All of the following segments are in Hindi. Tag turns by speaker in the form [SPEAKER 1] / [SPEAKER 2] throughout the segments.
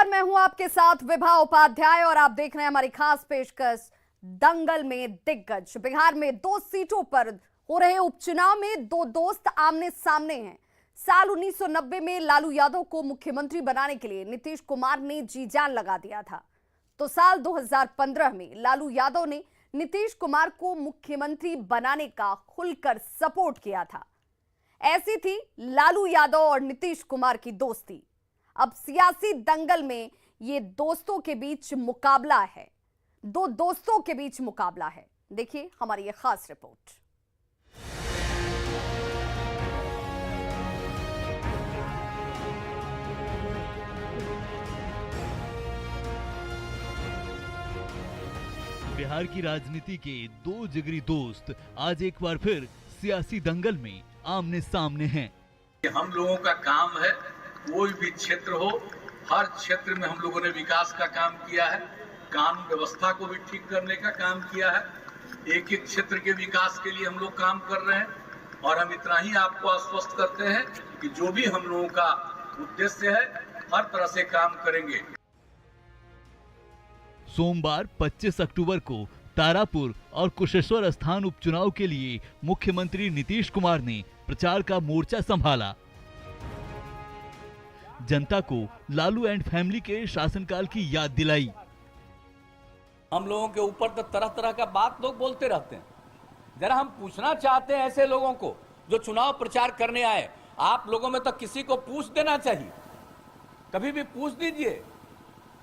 [SPEAKER 1] मैं हूं आपके साथ विभा उपाध्याय और आप देख रहे हैं हमारी खास पेशकश दंगल में दिग्गज। बिहार में 2 सीटों पर हो रहे उपचुनाव में दो दोस्त आमने सामने हैं। साल 1990 में लालू यादव को मुख्यमंत्री बनाने के लिए नीतीश कुमार ने जी जान लगा दिया था, तो साल 2015 में लालू यादव ने नीतीश कुमार को मुख्यमंत्री बनाने का खुलकर सपोर्ट किया था। ऐसी थी लालू यादव और नीतीश कुमार की दोस्ती। अब सियासी दंगल में ये दोस्तों के बीच मुकाबला है, दो दोस्तों के बीच मुकाबला है। देखिए हमारी ये खास रिपोर्ट।
[SPEAKER 2] बिहार की राजनीति के दो जिगरी दोस्त आज एक बार फिर सियासी दंगल में आमने सामने हैं।
[SPEAKER 3] हम लोगों का काम है, कोई भी क्षेत्र हो, हर क्षेत्र में हम लोगों ने विकास का काम किया है, कानून व्यवस्था को भी ठीक करने का काम किया है। एक एक क्षेत्र के विकास के लिए हम लोग काम कर रहे हैं और हम इतना ही आपको आश्वस्त करते हैं कि जो भी हम लोगों का उद्देश्य है हर तरह से काम करेंगे।
[SPEAKER 2] सोमवार 25 अक्टूबर को तारापुर और कुशेश्वर स्थान उपचुनाव के लिए मुख्यमंत्री नीतीश कुमार ने प्रचार का मोर्चा संभाला। जनता को लालू एंड फैमिली के शासनकाल की याद दिलाई।
[SPEAKER 4] हम लोगों के ऊपर तो तरह तरह का बात लोग बोलते रहते हैं। जरा हम पूछना चाहते हैं ऐसे लोगों को जो चुनाव प्रचार करने आए, आप लोगों में तो किसी को पूछ देना चाहिए, कभी भी पूछ दीजिए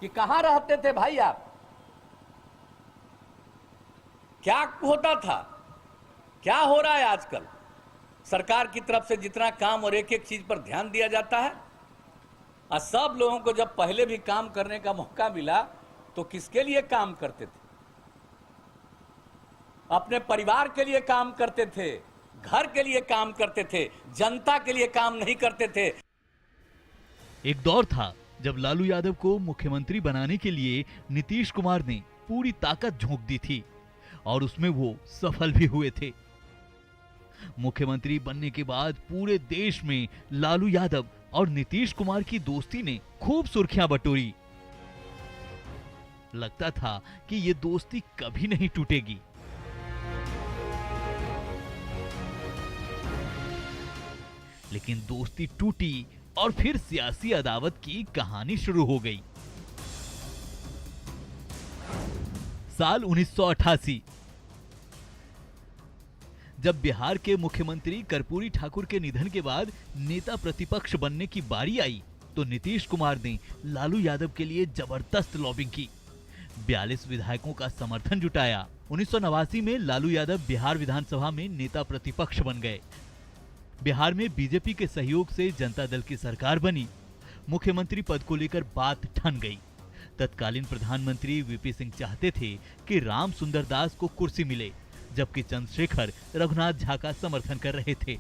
[SPEAKER 4] कि कहां रहते थे भाई आप, क्या होता था, क्या हो रहा है आजकल। सरकार की तरफ से जितना काम और एक एक चीज पर ध्यान दिया जाता है, और सब लोगों को जब पहले भी काम करने का मौका मिला तो किसके लिए काम करते थे? अपने परिवार के लिए काम करते थे, घर के लिए काम करते थे, जनता के लिए काम नहीं करते थे।
[SPEAKER 2] एक दौर था जब लालू यादव को मुख्यमंत्री बनाने के लिए नीतीश कुमार ने पूरी ताकत झोंक दी थी और उसमें वो सफल भी हुए थे। मुख्यमंत्री बनने के बाद पूरे देश में लालू यादव और नीतीश कुमार की दोस्ती ने खूब सुर्खियां बटोरी। लगता था कि ये दोस्ती कभी नहीं टूटेगी। लेकिन दोस्ती टूटी और फिर सियासी अदावत की कहानी शुरू हो गई। साल 1988 जब बिहार के मुख्यमंत्री कर्पूरी ठाकुर के निधन के बाद नेता प्रतिपक्ष बनने की बारी आई, तो नीतीश कुमार ने लालू यादव के लिए जबरदस्त लॉबिंग की। 42 विधायकों का समर्थन जुटाया। 1989 में लालू यादव बिहार विधानसभा में नेता प्रतिपक्ष बन गए। बिहार में बीजेपी के सहयोग से जनता दल की सरकार बनी। मुख्यमंत्री पद को लेकर बात ठन गई। तत्कालीन प्रधानमंत्री वीपी सिंह चाहते थे कि राम सुंदर दास को कुर्सी मिले, जबकि चंद्रशेखर रघुनाथ झा का समर्थन कर रहे थे।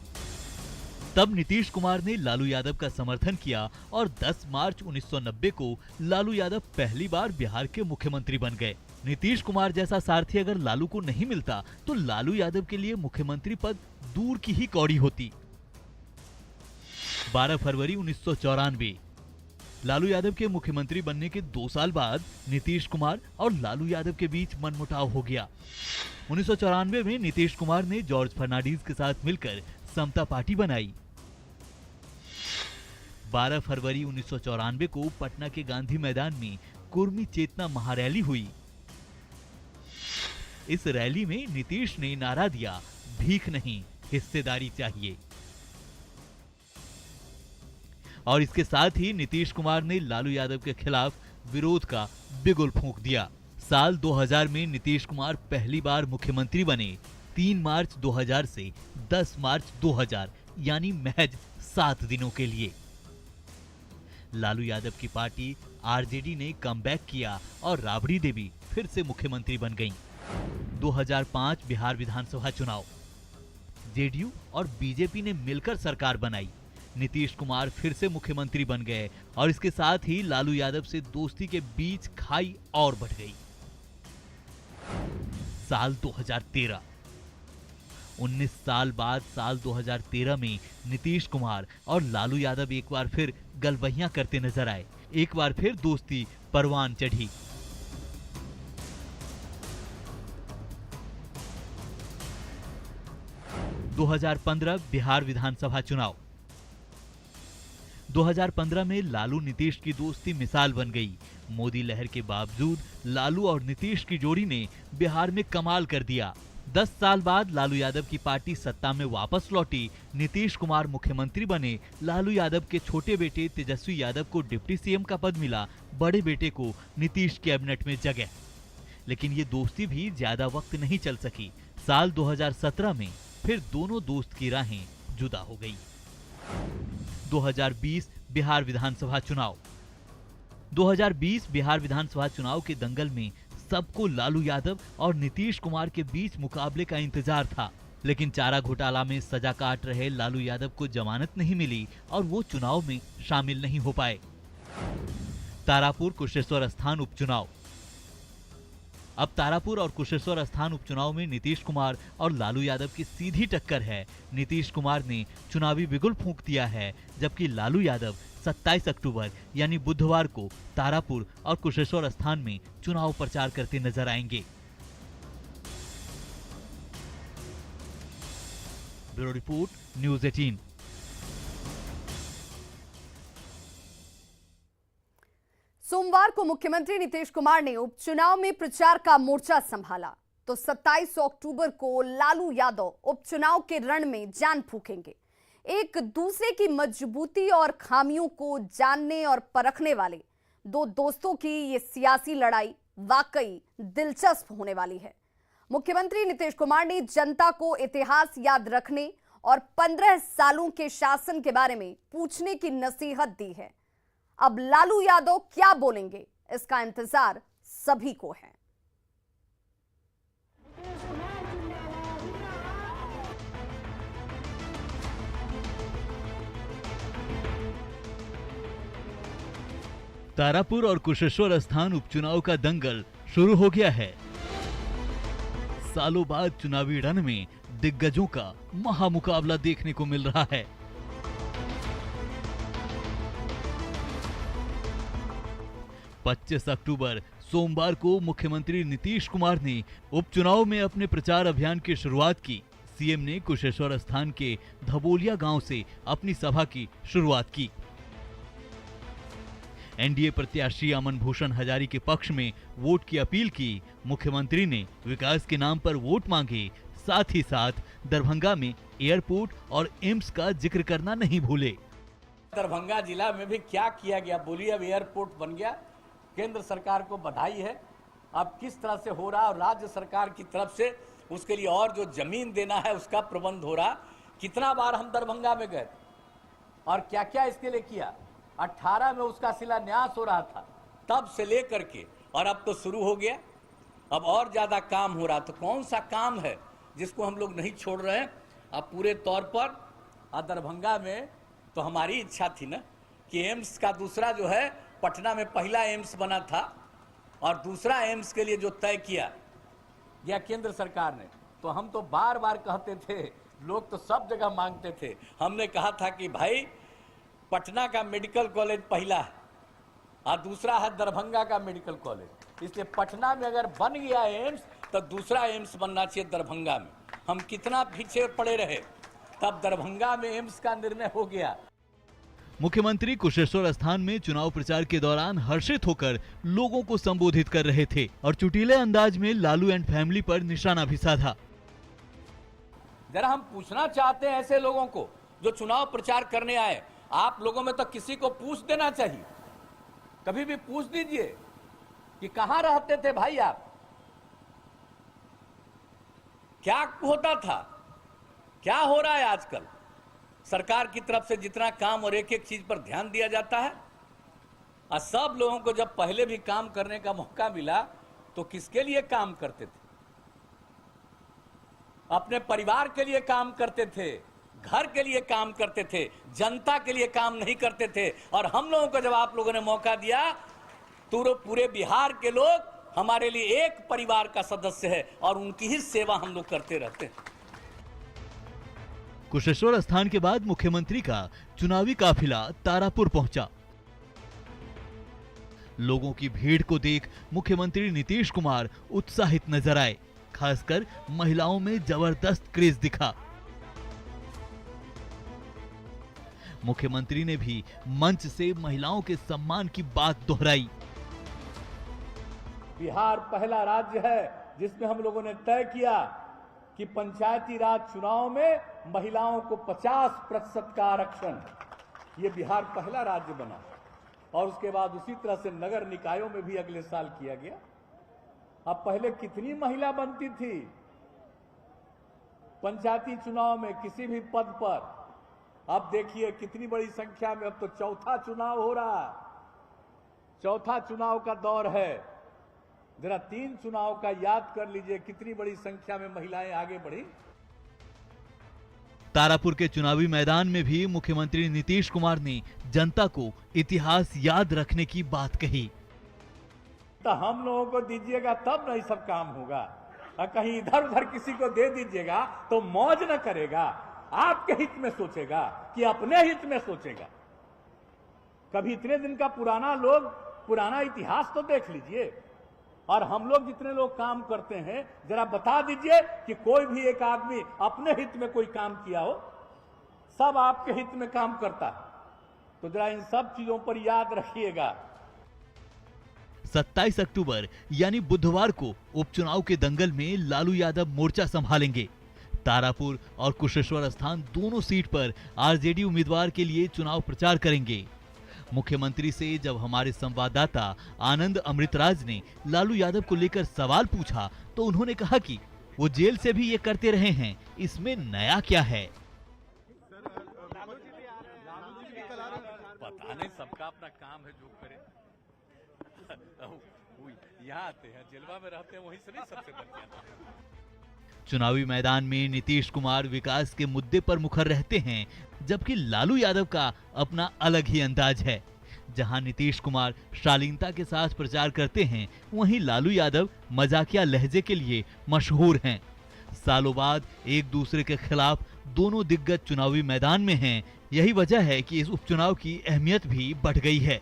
[SPEAKER 2] तब नीतीश कुमार ने लालू यादव का समर्थन किया और 10 मार्च 1990 को लालू यादव पहली बार बिहार के मुख्यमंत्री बन गए। नीतीश कुमार जैसा सारथी अगर लालू को नहीं मिलता तो लालू यादव के लिए मुख्यमंत्री पद दूर की ही कौड़ी होती। 12 फरवरी 1994 लालू यादव के मुख्यमंत्री बनने के 2 साल बाद नीतीश कुमार और लालू यादव के बीच मनमुटाव हो गया। 1994 में नीतीश कुमार ने जॉर्ज फर्नांडिस के साथ मिलकर समता पार्टी बनाई। 12 फरवरी 1994 को पटना के गांधी मैदान में कुर्मी चेतना महारैली हुई। इस रैली में नीतीश ने नारा दिया, भीख नहीं, हिस्सेदारी चाहिए। और इसके साथ ही नीतीश कुमार ने लालू यादव के खिलाफ विरोध का बिगुल फूंक दिया। साल 2000 में नीतीश कुमार पहली बार मुख्यमंत्री बने। 3 मार्च 2000 से 10 मार्च 2000 यानी महज 7 दिनों के लिए। लालू यादव की पार्टी आरजेडी ने कमबैक किया और राबड़ी देवी फिर से मुख्यमंत्री बन गईं। 2005 बिहार विधानसभा चुनाव, जेडीयू और बीजेपी ने मिलकर सरकार बनाई। नीतीश कुमार फिर से मुख्यमंत्री बन गए और इसके साथ ही लालू यादव से दोस्ती के बीच खाई और बढ़ गई। साल 2013 19 साल बाद साल 2013 में नीतीश कुमार और लालू यादव एक बार फिर गलबहियां करते नजर आए। एक बार फिर दोस्ती परवान चढ़ी। – 2015 बिहार विधानसभा चुनाव। 2015 में लालू नीतीश की दोस्ती मिसाल बन गई। मोदी लहर के बावजूद लालू और नीतीश की जोड़ी ने बिहार में कमाल कर दिया। 10 साल बाद लालू यादव की पार्टी सत्ता में वापस लौटी। नीतीश कुमार मुख्यमंत्री बने। लालू यादव के छोटे बेटे तेजस्वी यादव को डिप्टी सीएम का पद मिला। बड़े बेटे को नीतीश कैबिनेट में जगह। लेकिन ये दोस्ती भी ज्यादा वक्त नहीं चल सकी। साल 2017 में फिर दोनों दोस्त की राहें जुदा हो गई। 2020 बिहार विधानसभा चुनाव। 2020 बिहार विधानसभा चुनाव के दंगल में सबको लालू यादव और नीतीश कुमार के बीच मुकाबले का इंतजार था, लेकिन चारा घोटाला में सजा काट रहे लालू यादव को जमानत नहीं मिली और वो चुनाव में शामिल नहीं हो पाए। तारापुर कुशेश्वर स्थान उपचुनाव। अब तारापुर और कुशेश्वर स्थान उपचुनाव में नीतीश कुमार और लालू यादव की सीधी टक्कर है। नीतीश कुमार ने चुनावी बिगुल फूंक दिया है, जबकि लालू यादव 27 अक्टूबर यानी बुधवार को तारापुर और कुशेश्वर स्थान में चुनाव प्रचार करते नजर आएंगे। Bureau report, news 18।
[SPEAKER 1] सोमवार को मुख्यमंत्री नीतीश कुमार ने उपचुनाव में प्रचार का मोर्चा संभाला, तो 27 अक्टूबर को लालू यादव उपचुनाव के रण में जान फूकेंगे। एक दूसरे की मजबूती और खामियों को जानने और परखने वाले दो दोस्तों की ये सियासी लड़ाई वाकई दिलचस्प होने वाली है। मुख्यमंत्री नीतीश कुमार ने जनता को इतिहास याद रखने और 15 सालों के शासन के बारे में पूछने की नसीहत दी है। अब लालू यादव क्या बोलेंगे, इसका इंतजार सभी को है।
[SPEAKER 2] तारापुर और कुशेश्वर स्थान उपचुनाव का दंगल शुरू हो गया है। सालों बाद चुनावी रण में दिग्गजों का महामुकाबला देखने को मिल रहा है। पच्चीस अक्टूबर सोमवार को मुख्यमंत्री नीतीश कुमार ने उपचुनाव में अपने प्रचार अभियान की शुरुआत की। सीएम ने कुशेश्वर स्थान के धबोलिया गांव से अपनी सभा की शुरुआत की। एनडीए प्रत्याशी अमन भूषण हजारी के पक्ष में वोट की अपील की। मुख्यमंत्री ने विकास के नाम पर वोट मांगे, साथ ही साथ दरभंगा में एयरपोर्ट और एम्स का जिक्र करना नहीं भूले।
[SPEAKER 4] दरभंगा जिला में भी क्या किया गया, बोलिए। अब एयरपोर्ट बन गया, केंद्र सरकार को बधाई है। अब किस तरह से हो रहा और राज्य सरकार की तरफ से उसके लिए और जो जमीन देना है उसका प्रबंध हो रहा। कितना बार हम दरभंगा में गए और क्या क्या इसके लिए किया। 18 में उसका शिलान्यास हो रहा था, तब से लेकर के, और अब तो शुरू हो गया। अब और ज्यादा काम हो रहा। तो कौन सा काम है जिसको हम लोग नहीं छोड़ रहे हैं। अब पूरे तौर पर दरभंगा में तो हमारी इच्छा थी ना कि एम्स का दूसरा जो है, पटना में पहला एम्स बना था और दूसरा एम्स के लिए जो तय किया गया केंद्र सरकार ने, तो हम तो बार बार कहते थे, लोग तो सब जगह मांगते थे। हमने कहा था कि भाई पटना का मेडिकल कॉलेज पहला है और दूसरा है दरभंगा का मेडिकल कॉलेज। इसलिए पटना में अगर बन गया एम्स तो दूसरा एम्स बनना चाहिए दरभंगा में। हम कितना पीछे पड़े रहे, तब दरभंगा में एम्स का निर्णय हो गया।
[SPEAKER 2] मुख्यमंत्री कुशेश्वर स्थान में चुनाव प्रचार के दौरान हर्षित होकर लोगों को संबोधित कर रहे थे और चुटीले अंदाज में लालू एंड फैमिली पर निशाना भी साधा।
[SPEAKER 4] जरा हम पूछना चाहते हैं ऐसे लोगों को जो चुनाव प्रचार करने आए, आप लोगों में तो किसी को पूछ देना चाहिए। कभी भी पूछ दीजिए कि कहां रहते थे भाई आप, क्या होता था, क्या हो रहा है आजकल। सरकार की तरफ से जितना काम और एक एक चीज पर ध्यान दिया जाता है, और सब लोगों को जब पहले भी काम करने का मौका मिला तो किसके लिए काम करते थे। अपने परिवार के लिए काम करते थे, घर के लिए काम करते थे, जनता के लिए काम नहीं करते थे। और हम लोगों को जब आप लोगों ने मौका दिया तो पूरे बिहार के लोग हमारे लिए एक परिवार का सदस्य है और उनकी ही सेवा हम लोग करते रहते हैं।
[SPEAKER 2] कुशेश्वर स्थान के बाद मुख्यमंत्री का चुनावी काफिला तारापुर पहुंचा। लोगों की भीड़ को देख मुख्यमंत्री नीतीश कुमार उत्साहित नजर आए। खासकर महिलाओं में जबरदस्त क्रेज दिखा। मुख्यमंत्री ने भी मंच से महिलाओं के सम्मान की बात दोहराई।
[SPEAKER 4] बिहार पहला राज्य है जिसमें हम लोगों ने तय किया कि पंचायती राज चुनाव में महिलाओं को 50% का आरक्षण, ये बिहार पहला राज्य बना। और उसके बाद उसी तरह से नगर निकायों में भी अगले साल किया गया। अब पहले कितनी महिला बनती थी पंचायती चुनाव में किसी भी पद पर, अब देखिए कितनी बड़ी संख्या में। अब तो चौथा चुनाव हो रहा है, चौथा चुनाव का दौर है। जरा 3 चुनाव का याद कर लीजिए कितनी बड़ी संख्या में महिलाएं आगे बढ़ी।
[SPEAKER 2] तारापुर के चुनावी मैदान में भी मुख्यमंत्री नीतीश कुमार ने जनता को इतिहास याद रखने की बात कही।
[SPEAKER 4] तो हम लोगों को दीजिएगा तब नहीं सब काम होगा, और कहीं इधर उधर किसी को दे दीजिएगा तो मौज न करेगा, आपके हित में सोचेगा कि अपने हित में सोचेगा। कभी इतने दिन का पुराना इतिहास तो देख लीजिए। और हम लोग जितने लोग काम करते हैं जरा बता दीजिए कि कोई भी एक आदमी अपने हित में कोई काम किया हो, सब आपके हित में काम करता है। तो जरा इन सब चीजों पर याद रखिएगा।
[SPEAKER 2] 27 अक्टूबर यानी बुधवार को उपचुनाव के दंगल में लालू यादव मोर्चा संभालेंगे। तारापुर और कुशेश्वर स्थान दोनों सीट पर आरजेडी उम्मीदवार के लिए चुनाव प्रचार करेंगे। मुख्यमंत्री से जब हमारे संवाददाता आनंद अमृतराज ने लालू यादव को लेकर सवाल पूछा तो उन्होंने कहा कि वो जेल से भी ये करते रहे हैं, इसमें नया क्या है।
[SPEAKER 4] पता नहीं, सबका अपना काम है, जो करे। यहाँ आते हैं, जेलवा में रहते हैं, वहीं से नहीं सबसे बढ़िया।
[SPEAKER 2] चुनावी मैदान में नीतीश कुमार विकास के मुद्दे पर मुखर रहते हैं, जबकि लालू यादव का अपना अलग ही अंदाज है। जहां नीतीश कुमार शालीनता के साथ प्रचार करते हैं, वहीं लालू यादव मजाकिया लहजे के लिए मशहूर हैं। सालों बाद एक दूसरे के खिलाफ दोनों दिग्गज चुनावी मैदान में हैं। यही वजह है कि इस उपचुनाव की अहमियत भी बढ़ गई है।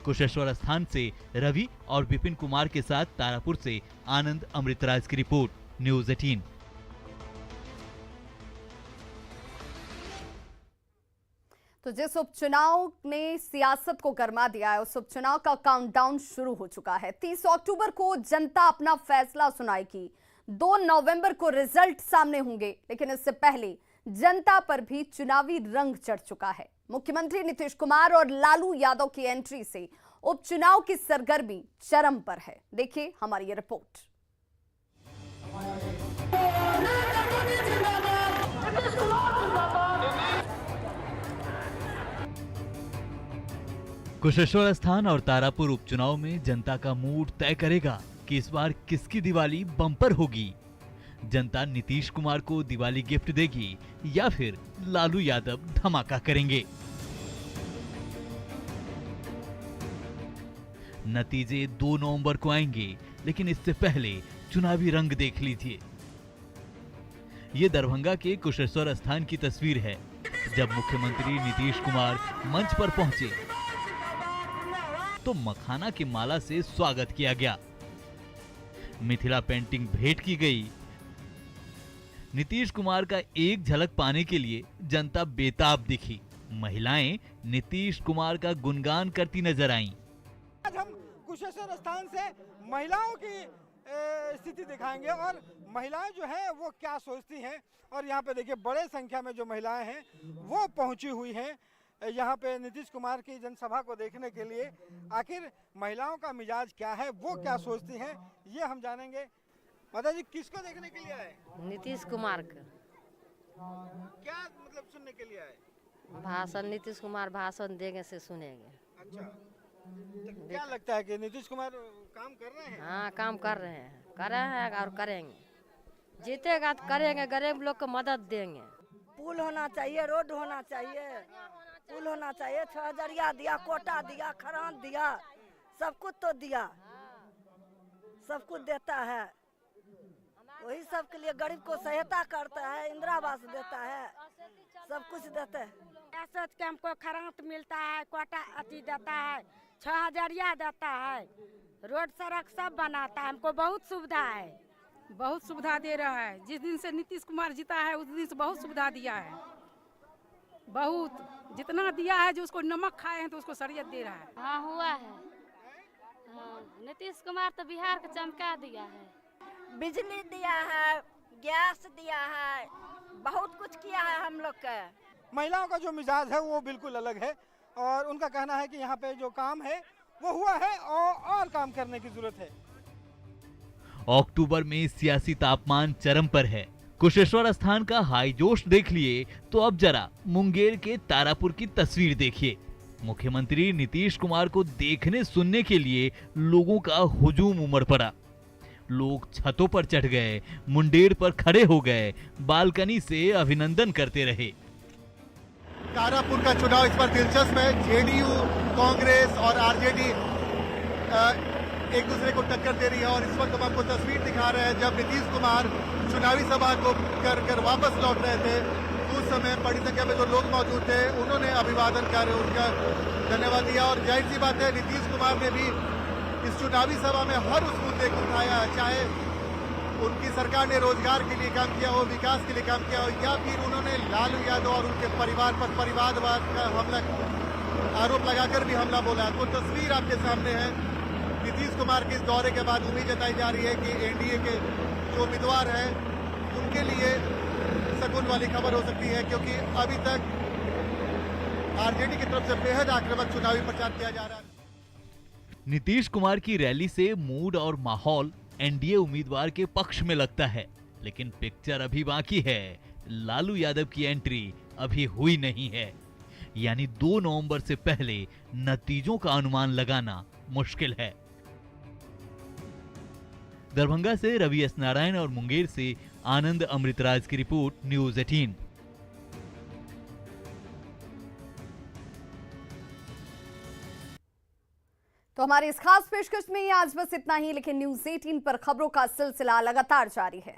[SPEAKER 2] कुशेश्वर स्थान से रवि और विपिन कुमार के साथ तारापुर से आनंद अमृतराज की रिपोर्ट, न्यूज़ 18।
[SPEAKER 1] तो जिस उपचुनाव ने सियासत को गरमा दिया है, उस उपचुनाव का काउंटडाउन शुरू हो चुका है। 30 अक्टूबर को जनता अपना फैसला सुनाएगी। 2 नवंबर को रिजल्ट सामने होंगे, लेकिन इससे पहले जनता पर भी चुनावी रंग चढ़ चुका है। मुख्यमंत्री नीतीश कुमार और लालू यादव की एंट्री से उपचुनाव की सरगर्मी चरम पर है। देखिए हमारी ये रिपोर्ट।
[SPEAKER 2] कुशेश्वर स्थान और तारापुर उपचुनाव में जनता का मूड तय करेगा कि इस बार किसकी दिवाली बम्पर होगी। जनता नीतीश कुमार को दिवाली गिफ्ट देगी या फिर लालू यादव धमाका करेंगे। नतीजे 2 नवंबर को आएंगे, लेकिन इससे पहले चुनावी रंग देख लीजिए। ये दरभंगा के कुशेश्वर स्थान की तस्वीर है, जब मुख्यमंत्री नीतीश कुमार मंच पर पहुंचे तो मखाना की माला से स्वागत किया गया, मिथिला पेंटिंग भेंट की गई। नीतीश कुमार का एक झलक पाने के लिए जनता बेताब दिखी। महिलाएं नीतीश कुमार का गुणगान करती नजर आईं।
[SPEAKER 5] आज हम कुशेश्वर स्थान से महिलाओं की स्थिति दिखाएंगे और महिलाएं जो हैं वो क्या सोचती हैं। और यहाँ पे देखिए बड़े संख्या में जो महिलाएं हैं वो पहुंची हुई हैं यहाँ पे नीतीश कुमार की जनसभा को देखने के लिए। आखिर महिलाओं का मिजाज क्या है, वो क्या सोचती हैं, ये हम जानेंगे। माता जी किसको देखने के लिए आए?
[SPEAKER 6] नीतीश कुमार का।
[SPEAKER 5] क्या मतलब सुनने के लिए आए?
[SPEAKER 6] भाषण, नीतीश कुमार भाषण देंगे से सुनेंगे।
[SPEAKER 5] अच्छा, तो क्या लगता है कि नीतीश कुमार काम कर रहे हैं?
[SPEAKER 6] हाँ, काम कर रहे हैं और करेंगे। जीतेगा तो करेंगे, गरीब लोग को मदद देंगे।
[SPEAKER 7] पुल होना चाहिए, रोड होना चाहिए, पुल होना चाहिए, 6000 दिया, कोटा दिया, खरान दिया, सब कुछ तो दिया, सब कुछ देता है। वही सब के लिए गरीब को सहायता करता है, इंदिरा आवास देता है, सब कुछ देता है।
[SPEAKER 8] क्या सोच के हमको खरांत मिलता है, कोटा अति देता है, 6000 देता है, रोड सड़क सब बनाता है, हमको बहुत सुविधा है।
[SPEAKER 9] बहुत सुविधा दे रहा है। जिस दिन से नीतीश कुमार जीता है उस दिन से बहुत सुविधा दिया है। बहुत जितना दिया है, जो उसको नमक खाए हैं तो उसको शरीयत दे रहा है।
[SPEAKER 6] हाँ हुआ है। हाँ, नीतीश कुमार तो बिहार को चमका दिया है।
[SPEAKER 7] बिजली दिया है, गैस दिया है, बहुत कुछ किया है हम लोग का।
[SPEAKER 5] महिलाओं का जो मिजाज है वो बिल्कुल अलग है और उनका कहना है कि यहाँ पे जो काम है वो हुआ है और काम करने की जरूरत है।
[SPEAKER 2] अक्टूबर में सियासी तापमान चरम पर है। कुशेश्वर स्थान का हाई जोश देख लिए तो अब जरा मुंगेर के तारापुर की तस्वीर देखिए। मुख्यमंत्री नीतीश कुमार को देखने सुनने के लिए लोगों का हुजूम उमड़ पड़ा। लोग छतों पर चढ़ गए, मुंडेर पर खड़े हो गए, बालकनी से अभिनंदन करते रहे।
[SPEAKER 10] तारापुर का चुनाव इस बार दिलचस्प है। जेडीयू, कांग्रेस और आरजेडी एक दूसरे को टक्कर दे रही है और इस वक्त हम आपको तस्वीर दिखा रहे हैं जब नीतीश कुमार चुनावी सभा को कर वापस लौट रहे थे, उस समय बड़ी संख्या में जो लोग मौजूद थे उन्होंने अभिवादन कर उनका धन्यवाद दिया। और जाहिर सी बात है नीतीश कुमार ने भी इस चुनावी सभा में हर उस मुद्दे को उठाया, चाहे उनकी सरकार ने रोजगार के लिए काम किया हो, विकास के लिए काम किया हो, या फिर उन्होंने लालू यादव और उनके परिवार पर परिवारवाद का हमला आरोप लगाकर भी हमला बोला। तो तस्वीर आपके सामने है। नीतीश कुमार के इस दौरे के बाद उम्मीद जताई जा रही है कि एनडीए के जो उम्मीदवार हैं उनके लिए शगुन वाली खबर हो सकती है, क्योंकि अभी तक आरजेडी की तरफ से बेहद आक्रामक चुनावी प्रचार किया जा रहा है।
[SPEAKER 2] नीतीश कुमार की रैली से मूड और माहौल एनडीए उम्मीदवार के पक्ष में लगता है, लेकिन पिक्चर अभी बाकी है। लालू यादव की एंट्री अभी हुई नहीं है, यानी 2 नवंबर से पहले नतीजों का अनुमान लगाना मुश्किल है। दरभंगा से रवि एस नारायण और मुंगेर से आनंद अमृतराज की रिपोर्ट, न्यूज़ 18।
[SPEAKER 1] तो हमारी इस खास पेशकश में आज बस इतना ही, लेकिन न्यूज़ 18 पर खबरों का सिलसिला लगातार जारी है।